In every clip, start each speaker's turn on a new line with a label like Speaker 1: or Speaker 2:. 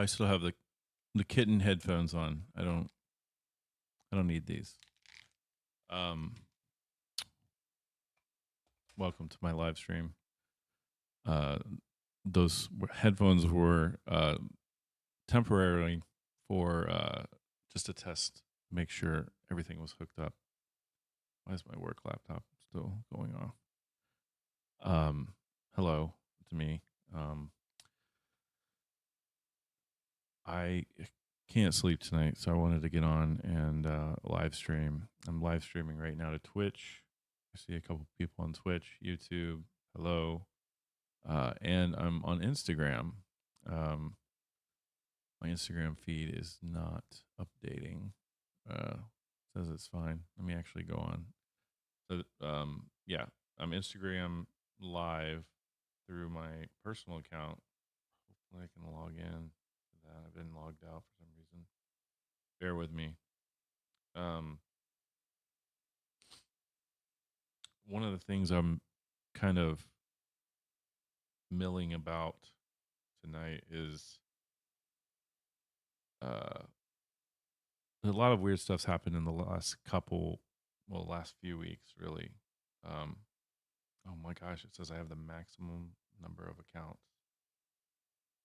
Speaker 1: I still have the kitten headphones on. I don't need these. Um, Welcome to my live stream. Uh, those headphones were temporarily for just a test, make sure everything was hooked up. Why is my work laptop still going off? Hello to me. Um, I can't sleep tonight, so I wanted to get on and live stream. I'm live streaming right now to Twitch. I see a couple people on Twitch, YouTube. Hello. And I'm on Instagram. My Instagram feed is not updating. Says it's fine. Let me actually go on. So, yeah, I'm Instagram live through my personal account. Hopefully, I can log in to that. I've been logged out for some reason. Bear with me. Um, One of the things I'm kind of milling about tonight is uh, a lot of weird stuff's happened in the last few weeks, really. Um, oh my gosh, it says I have the maximum number of accounts,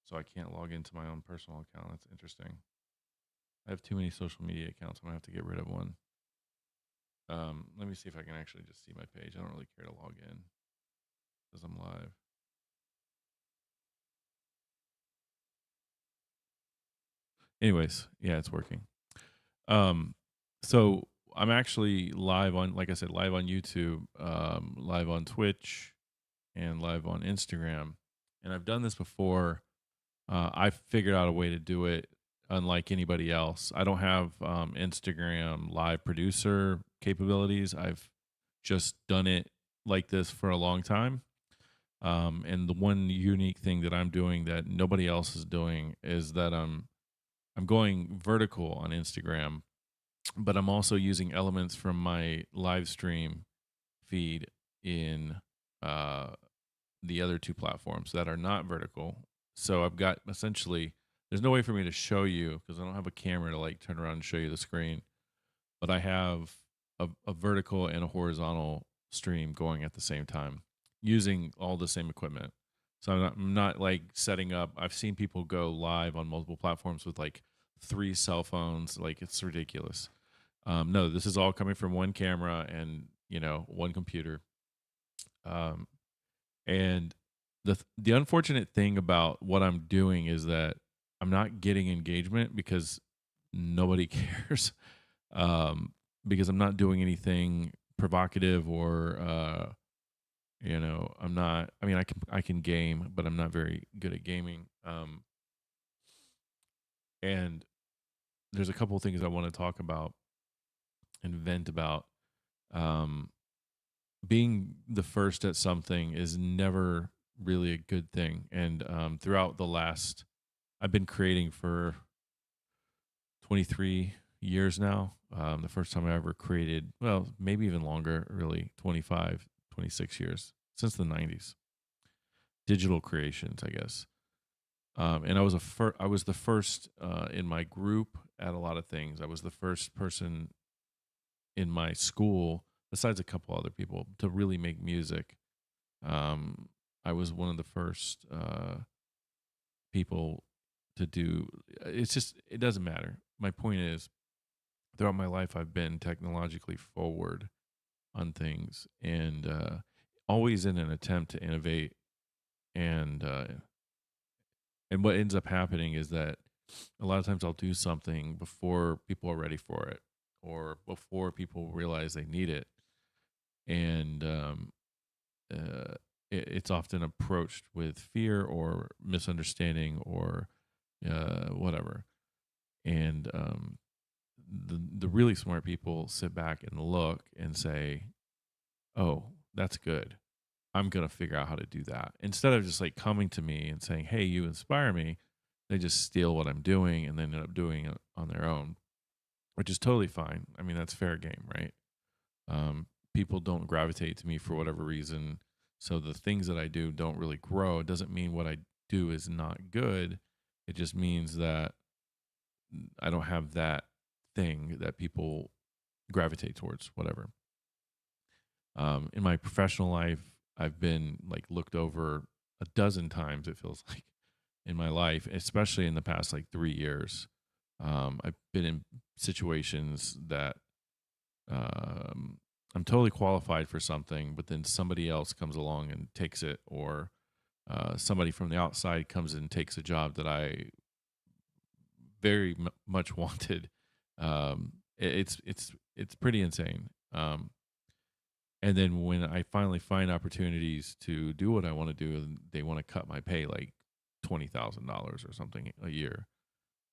Speaker 1: so I can't log into my own personal account. That's interesting. I have too many social media accounts. I'm gonna have to get rid of one. Let me see if I can actually just see my page. I don't really care to log in because I'm live. Anyways, yeah, it's working. Um, so I'm actually live on, like I said, live on YouTube, live on Twitch, and live on Instagram. And I've done this before. I've figured out a way to do it unlike anybody else. I don't have Instagram live producer capabilities. I've just done it like this for a long time. And the one unique thing that I'm doing that nobody else is doing is that I'm going vertical on Instagram, but I'm also using elements from my live stream feed in uh, the other two platforms that are not vertical. So I've got essentially, there's no way for me to show you because I don't have a camera to like turn around and show you the screen, but I have a vertical and a horizontal stream going at the same time using all the same equipment. So I'm not like setting up. I've seen people go live on multiple platforms with like 3 cell phones. Like it's ridiculous. No, this is all coming from one camera and one computer. Um, and the unfortunate thing about what I'm doing is that I'm not getting engagement because nobody cares. Because I'm not doing anything provocative or I'm not. I mean, I can game, but I'm not very good at gaming. And there's a couple of things I want to talk about and vent about. Um, Being the first at something is never really a good thing. And throughout the last, I've been creating for 23 years now. The first time I ever created, well, maybe even longer, really 25, 26 years since the 90s. Digital creations, I guess. And I was the first in my group at a lot of things. I was the first person in my school, besides a couple other people, to really make music. Um, I was one of the first people to do. It's just it doesn't matter. My point is, throughout my life, I've been technologically forward on things, and always in an attempt to innovate. And and what ends up happening is that a lot of times I'll do something before people are ready for it, or before people realize they need it, and uh, it's often approached with fear or misunderstanding or whatever. And the really smart people sit back and look and say, "Oh, that's good. I'm gonna figure out how to do that." Instead of just like coming to me and saying, "Hey, you inspire me," they just steal what I'm doing and then end up doing it on their own, which is totally fine. I mean, that's fair game, right? People don't gravitate to me for whatever reason. So the things that I do don't really grow. It doesn't mean what I do is not good. It just means that I don't have that thing that people gravitate towards, whatever. In my professional life, I've been like looked over a dozen times, it feels like, in my life, especially in the past like 3 years. I've been in situations that um, I'm totally qualified for something, but then somebody else comes along and takes it, or somebody from the outside comes and takes a job that I very much wanted. It's pretty insane. And then when I finally find opportunities to do what I want to do, they want to cut my pay like $20,000 or something a year.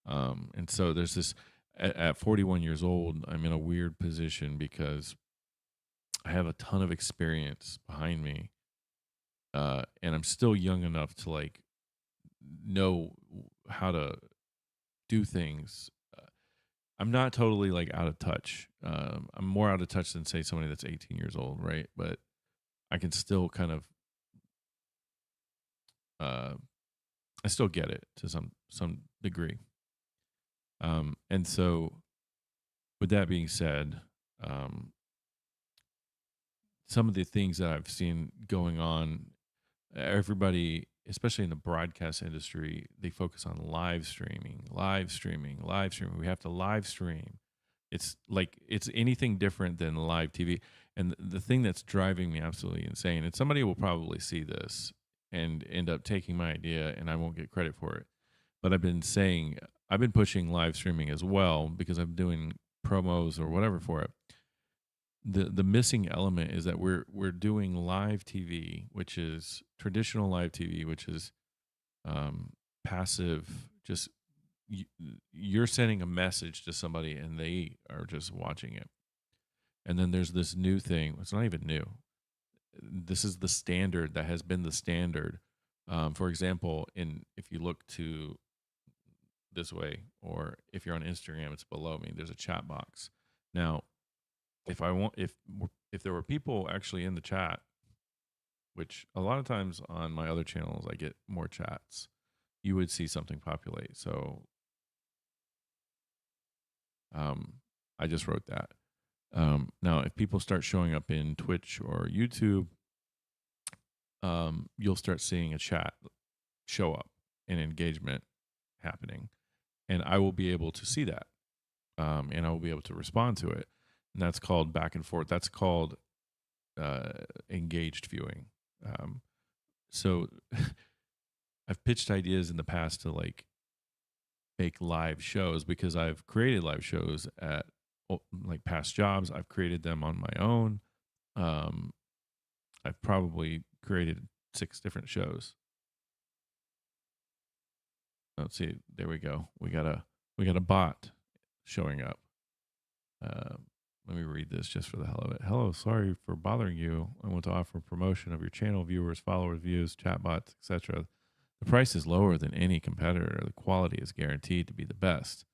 Speaker 1: And so there's this at 41 years old, I'm in a weird position because I have a ton of experience behind me, and I'm still young enough to like know how to do things. I'm not totally like out of touch. I'm more out of touch than say somebody that's 18 years old, right? But I can still kind of, uh, I still get it to some degree. And so, with that being said, um, some of the things that I've seen going on, everybody, especially in the broadcast industry, they focus on live streaming, live streaming, live streaming. We have to live stream. It's like it's anything different than live TV. And the thing that's driving me absolutely insane, and somebody will probably see this and end up taking my idea, and I won't get credit for it. But I've been pushing live streaming as well because I'm doing promos or whatever for it. The missing element is that we're doing live TV, which is traditional live TV, which is passive. Just you're sending a message to somebody and they are just watching it. And then there's this new thing. It's not even new. This is the standard that has been the standard. For example, if you look to this way, or if you're on Instagram, it's below me. There's a chat box. Now, if there were people actually in the chat, which a lot of times on my other channels I get more chats, you would see something populate. So I just wrote that. Now, if people start showing up in Twitch or YouTube, you'll start seeing a chat show up and engagement happening, and I will be able to see that, and I will be able to respond to it. And that's called back and forth. That's called engaged viewing. So I've pitched ideas in the past to like make live shows because I've created live shows at like past jobs. I've created them on my own. I've probably created 6 different shows. Let's see. There we go. We got a bot showing up. Let me read this just for the hell of it. Hello, sorry for bothering you. I want to offer promotion of your channel, viewers, followers, views, chatbots, etc. The price is lower than any competitor. The quality is guaranteed to be the best.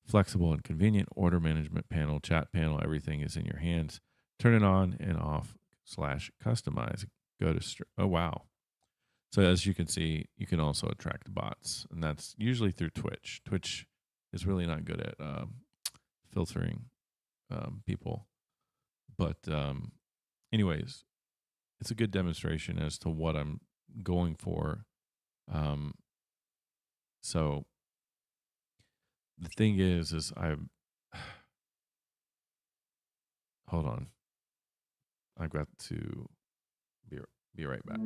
Speaker 1: Flexible and convenient order management panel, chat panel, everything is in your hands. Turn it on and off /customize. Go to, oh wow. So as you can see, you can also attract bots, and that's usually through Twitch. Twitch is really not good at filtering people. But anyways, it's a good demonstration as to what I'm going for. So the thing is I'm hold on. I've got to be right back.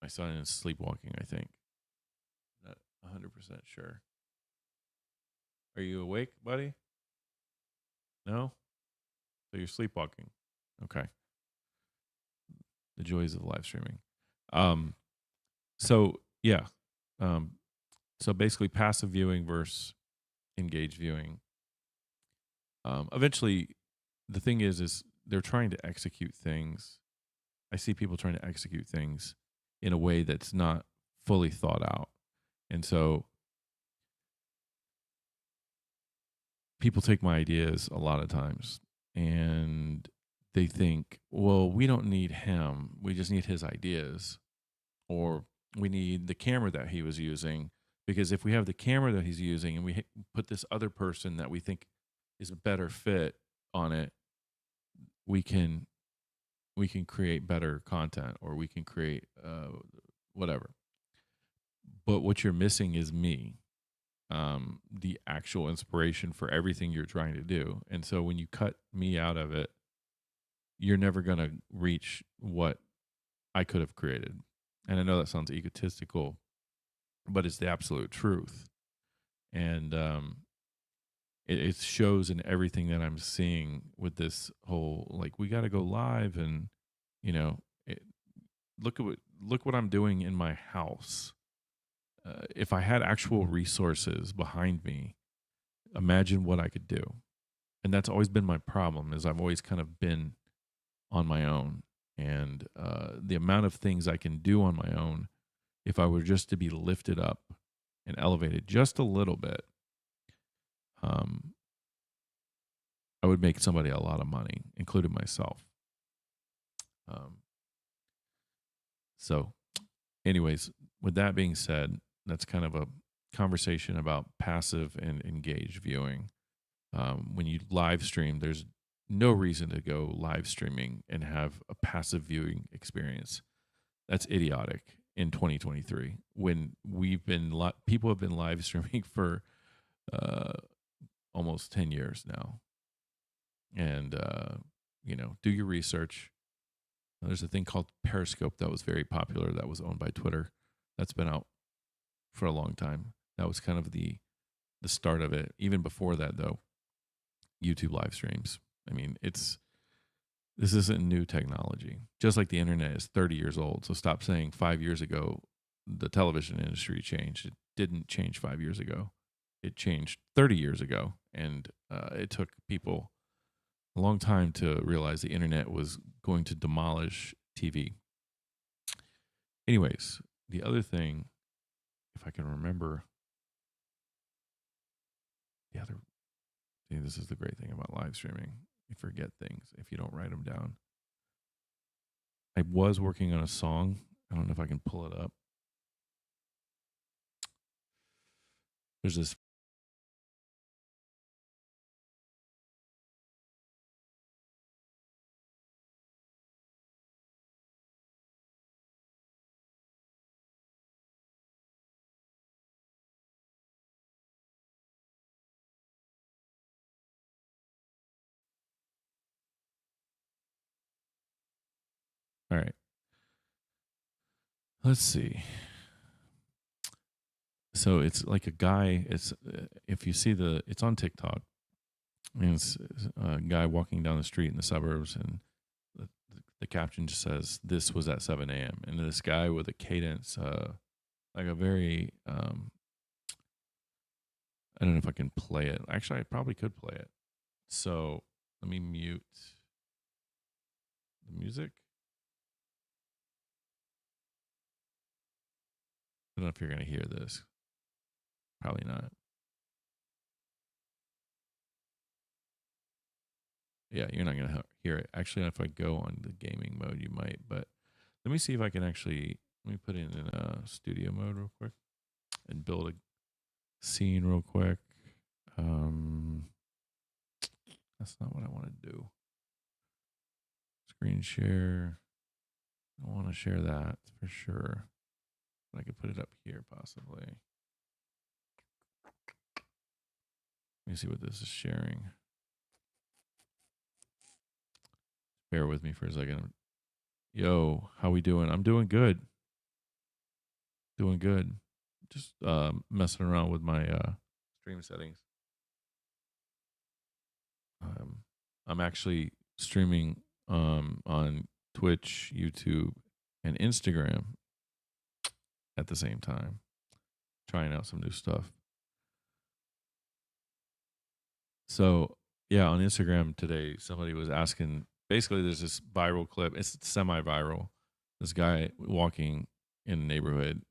Speaker 1: My son is sleepwalking, I think. 100% sure. Are you awake, buddy? No? So you're sleepwalking. Okay. The joys of live streaming. Um, so yeah. Um, so basically passive viewing versus engaged viewing. Eventually the thing is they're trying to execute things. I see people trying to execute things in a way that's not fully thought out. And so people take my ideas a lot of times and they think, well, we don't need him. We just need his ideas. Or we need the camera that he was using. Because if we have the camera that he's using and we put this other person that we think is a better fit on it, we can create better content or we can create whatever. But what you're missing is me, the actual inspiration for everything you're trying to do. And so when you cut me out of it, you're never going to reach what I could have created. And I know that sounds egotistical, but it's the absolute truth. And it shows in everything that I'm seeing with this whole, like, we got to go live and, you know, it, look what I'm doing in my house. If I had actual resources behind me, imagine what I could do. And that's always been my problem is I've always kind of been on my own. And the amount of things I can do on my own, if I were just to be lifted up and elevated just a little bit, um, I would make somebody a lot of money, including myself. Um, so, anyways, with that being said, that's kind of a conversation about passive and engaged viewing. When you live stream, there's no reason to go live streaming and have a passive viewing experience. That's idiotic in 2023 when people have been live streaming for uh, almost 10 years now. And, do your research. There's a thing called Periscope that was very popular that was owned by Twitter. That's been out for a long time. That was kind of the start of it. Even before that, though, YouTube live streams. I mean, this isn't new technology. Just like the internet is 30 years old. So stop saying 5 years ago the television industry changed. It didn't change 5 years ago. It changed 30 years ago. And it took people a long time to realize the internet was going to demolish TV. Anyways, the other thing, if I can remember, this is the great thing about live streaming. You forget things if you don't write them down. I was working on a song. I don't know if I can pull it up. There's this. All right. Let's see. So it's like a guy. It's if you see it's on TikTok. And it's a guy walking down the street in the suburbs, and the caption just says, "This was at 7 a.m." And this guy with a cadence, like a very, I don't know if I can play it. Actually, I probably could play it. So let me mute the music. I don't know if you're going to hear this. Probably not. Yeah, you're not going to hear it. Actually, if I go on the gaming mode, you might. But let me see if I can actually, let me put it in studio mode real quick and build a scene real quick. That's not what I want to do. Screen share. I want to share that for sure. But I could put it up here possibly. Let me see what this is sharing. Bear with me for a second. Yo, how we doing? I'm doing good. Doing good. just messing around with my stream settings. I'm actually streaming on Twitch, YouTube, and Instagram at the same time, trying out some new stuff. So yeah, on Instagram today, somebody was asking. Basically, there's this viral clip. It's semi-viral. This guy walking in a neighborhood,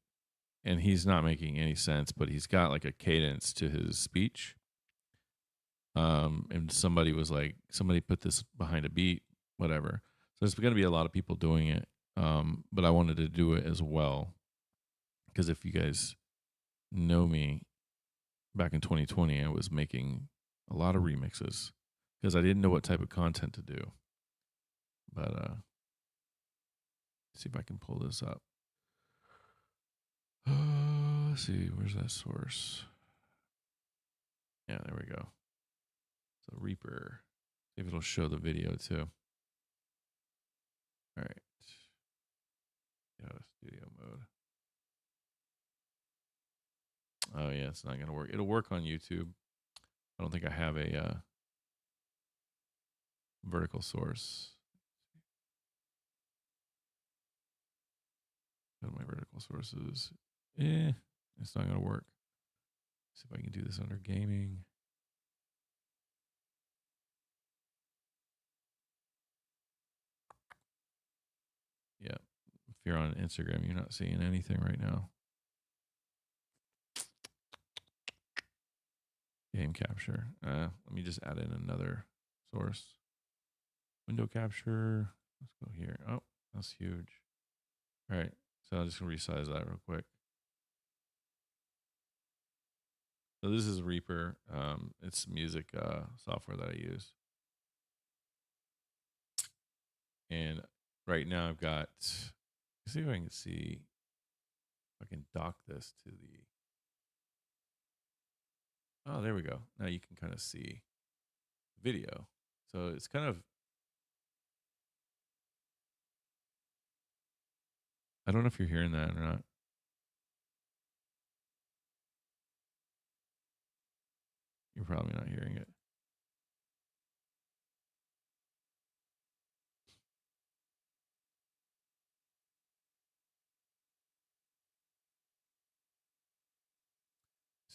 Speaker 1: and he's not making any sense, but he's got like a cadence to his speech. And somebody was like, somebody put this behind a beat, whatever. So there's going to be a lot of people doing it. But I wanted to do it as well. Because if you guys know me, back in 2020, I was making a lot of remixes because I didn't know what type of content to do. But see if I can pull this up. Let's see, where's that source? Yeah, there we go. So Reaper. See if it'll show the video too. All right. Get out of studio mode. Oh yeah, it's not gonna work. It'll work on YouTube. I don't think I have a vertical source. Go to my vertical sources. It's not gonna work. See if I can do this under gaming. Yeah. If you're on Instagram, you're not seeing anything right now. Game capture. Let me just add in another source. Window capture. Let's go here. Oh, that's huge. All right. So I'm just going to resize that real quick. So this is Reaper. It's music software that I use. And right now I've got, let's see if I can see, if I can dock this to the, oh, there we go. Now you can kind of see video. So it's kind of, I don't know if you're hearing that or not. You're probably not hearing it.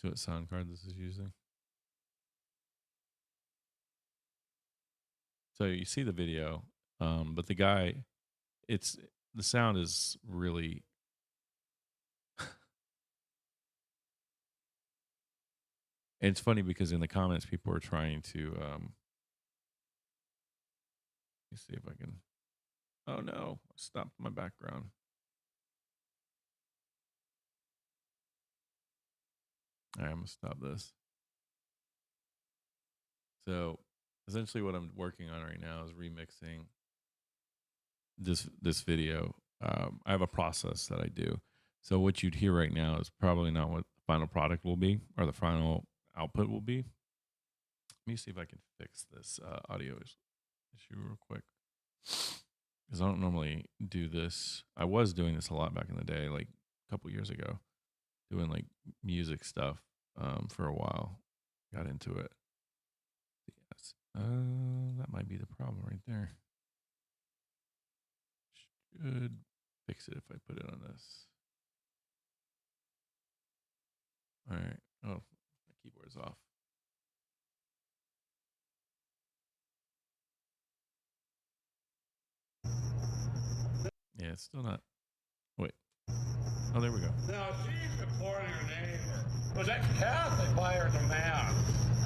Speaker 1: See what sound card this is using? So you see the video, but the guy, the sound is really and it's funny because in the comments people are trying to let me see if I can, oh no, I stopped my background. All right, I'm gonna stop this. So essentially what I'm working on right now is remixing this video. I have a process that I do. So what you'd hear right now is probably not what the final product will be or the final output will be. Let me see if I can fix this audio issue real quick. Because I don't normally do this. I was doing this a lot back in the day, like a couple years ago, doing like music stuff for a while. Got into it. Yes. That might be the problem right there. Should fix it if I put it on this. All right. Oh, my keyboard is off. Yeah, it's still not. Wait. Oh, there we go.
Speaker 2: Now, she's reporting her neighbor was ex-Catholic by her demand,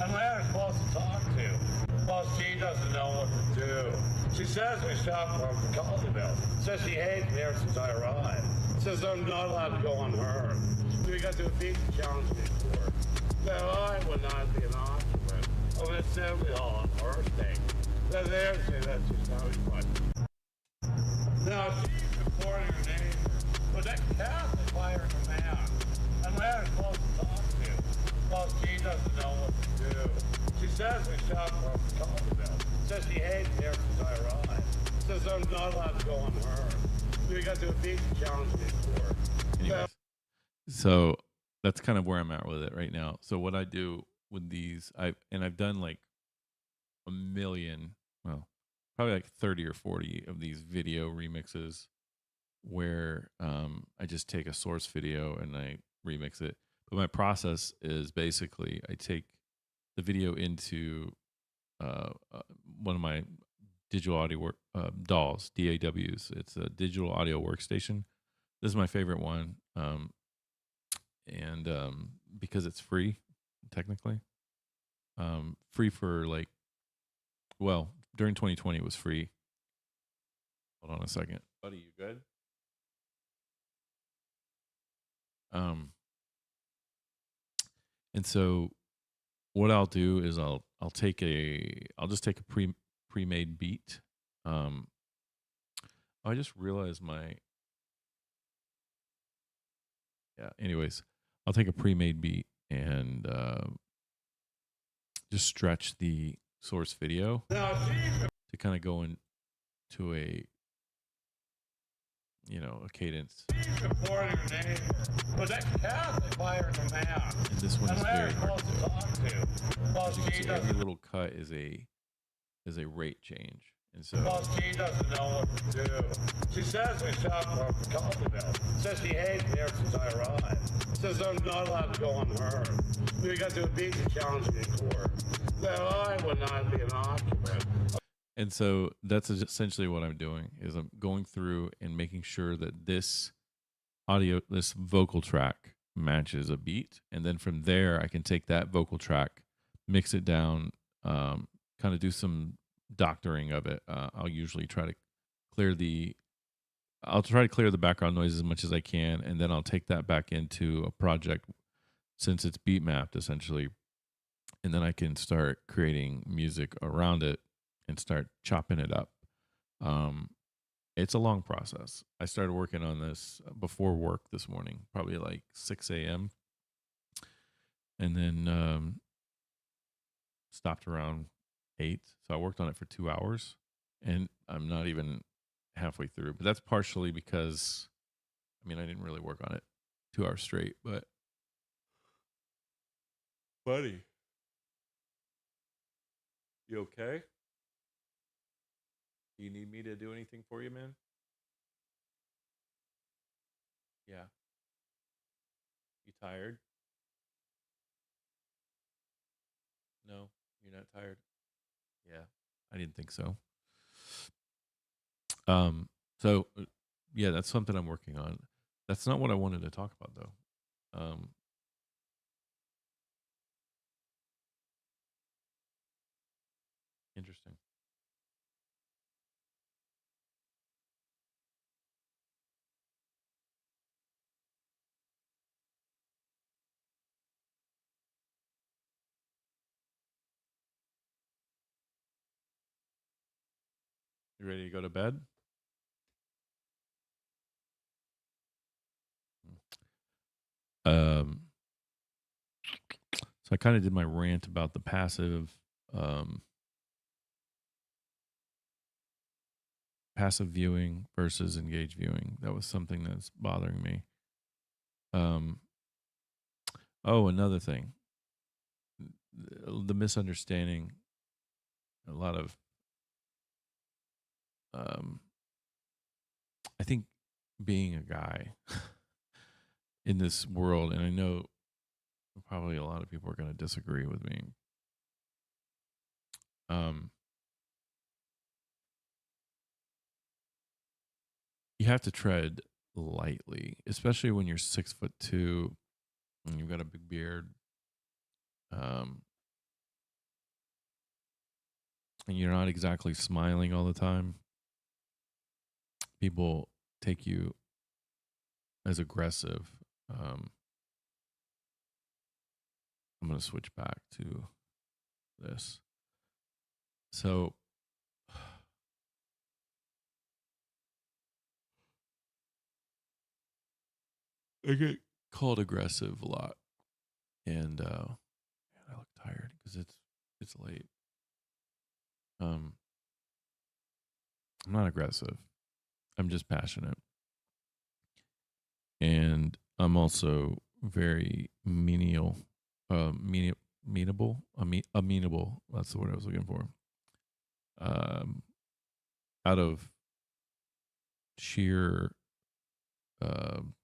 Speaker 2: and we're supposed to talk to. Well, she doesn't know what to do. She says we stopped her from Colleyville. Says she hates me ever since I arrived. Says I'm not allowed to go on her. We got to beat the challenge before. Now, I would not be an occupant of an assembly hall on her thing. Now, they're saying that's just how we fight. Now, she's reporting her neighbor was ex-Catholic by her demand, and we're supposed to talk to. Well, she doesn't know what to do. She says we stopped her from Colleyville. Says she hates me ever since I arrived. Says I'm not allowed to go on her. We got to beat the challenge before.
Speaker 1: Anyways, so that's kind of where I'm at with it right now. So what I do with these, I've done like a million, well, probably like 30 or 40 of these video remixes where I just take a source video and I remix it. But my process is basically I take the video into one of my digital audio DAWs, DAWs. It's a digital audio workstation. This is my favorite one, and because it's free, technically, free for like, well, during 2020 it was free. Hold on a second, buddy, you good? Um, and so what I'll do is I'll just take a pre-made beat. Um, I just realized my yeah. Anyways, I'll take a pre-made beat and just stretch the source video
Speaker 2: Now, she's
Speaker 1: to kind of go into a a cadence.
Speaker 2: supporting her neighbor, but that Catholic fired the man.
Speaker 1: And this one
Speaker 2: And
Speaker 1: is
Speaker 2: Larry's
Speaker 1: very hard
Speaker 2: supposed
Speaker 1: to
Speaker 2: to
Speaker 1: do.
Speaker 2: talk to. Well,
Speaker 1: As you can
Speaker 2: she
Speaker 1: see, every
Speaker 2: doesn't.
Speaker 1: little cut is a rate change, and so
Speaker 2: Well, she doesn't know what to do. She says we shop for Colleyville. Says she hates me ever since I arrived. Says I'm not allowed to go on her. We got to beat the challenge in court. That I would not be an occupant.
Speaker 1: and so that's essentially what I'm doing is I'm going through and making sure that this vocal track matches a beat, and then from there I can take that vocal track, mix it down, kind of do some doctoring of it. I'll usually try to clear the background noise as much as I can, and then I'll take that back into a project since it's beat mapped essentially, and then I can start creating music around it and start chopping it up. Um, it's a long process. I started working on this before work this morning, probably like 6 a.m., and then stopped around 8. So I worked on it for 2 hours, and I'm not even halfway through. But that's partially because, I didn't really work on it 2 hours straight. But, buddy, you okay? Do you need me to do anything for you, man? Yeah. You tired? No, you're not tired. Yeah, I didn't think so. Um, so yeah, that's something I'm working on. That's not what I wanted to talk about though. Interesting. You ready to go to bed? Um, so I kind of did my rant about the um, passive viewing versus engaged viewing. That was something that's bothering me. Um, oh, another thing, the misunderstanding. A lot of, I think, being a guy in this world, and I know probably a lot of people are going to disagree with me. Um, you have to tread lightly, especially when you're 6'2" and you've got a big beard. And you're not exactly smiling all the time. People take you as aggressive. I'm going to switch back to this. So, I get called aggressive a lot, and man, I look tired because it's late. I'm not aggressive. I'm just passionate, and I'm also very menial, amenable. That's the word I was looking for. Um, Out of sheer, um,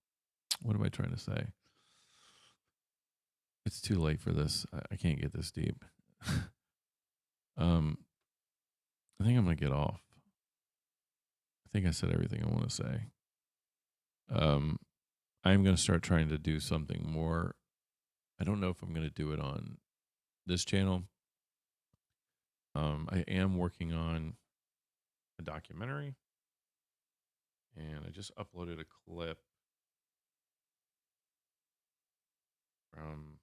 Speaker 1: what am I trying to say? It's too late for this. I can't get this deep. um, I think I'm gonna get off. I think I said everything I want to say. Um, I'm gonna start trying to do something more. I don't know if I'm gonna do it on this channel. I am working on a documentary, and I just uploaded a clip from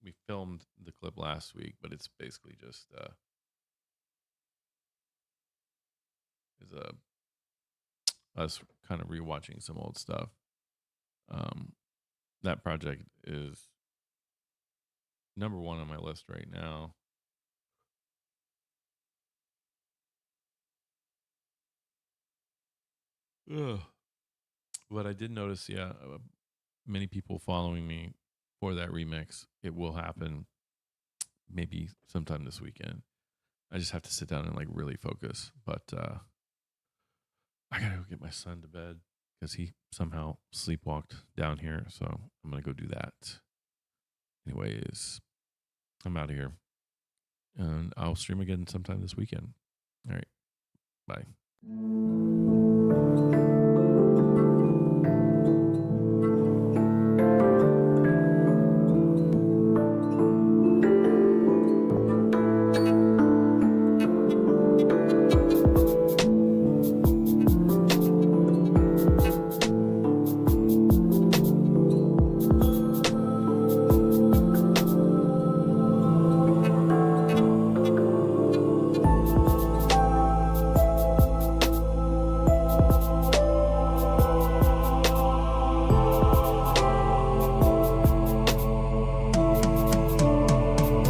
Speaker 1: we filmed the clip last week, but it's basically just is us kind of rewatching some old stuff. Um, that project is number one on my list right now. Ugh. But I did notice, yeah, many people following me for that remix. It will happen maybe sometime this weekend. I just have to sit down and like really focus. But I gotta go get my son to bed because he somehow sleepwalked down here. So I'm gonna go do that. Anyways, I'm out of here, and I'll stream again sometime this weekend. All right, bye.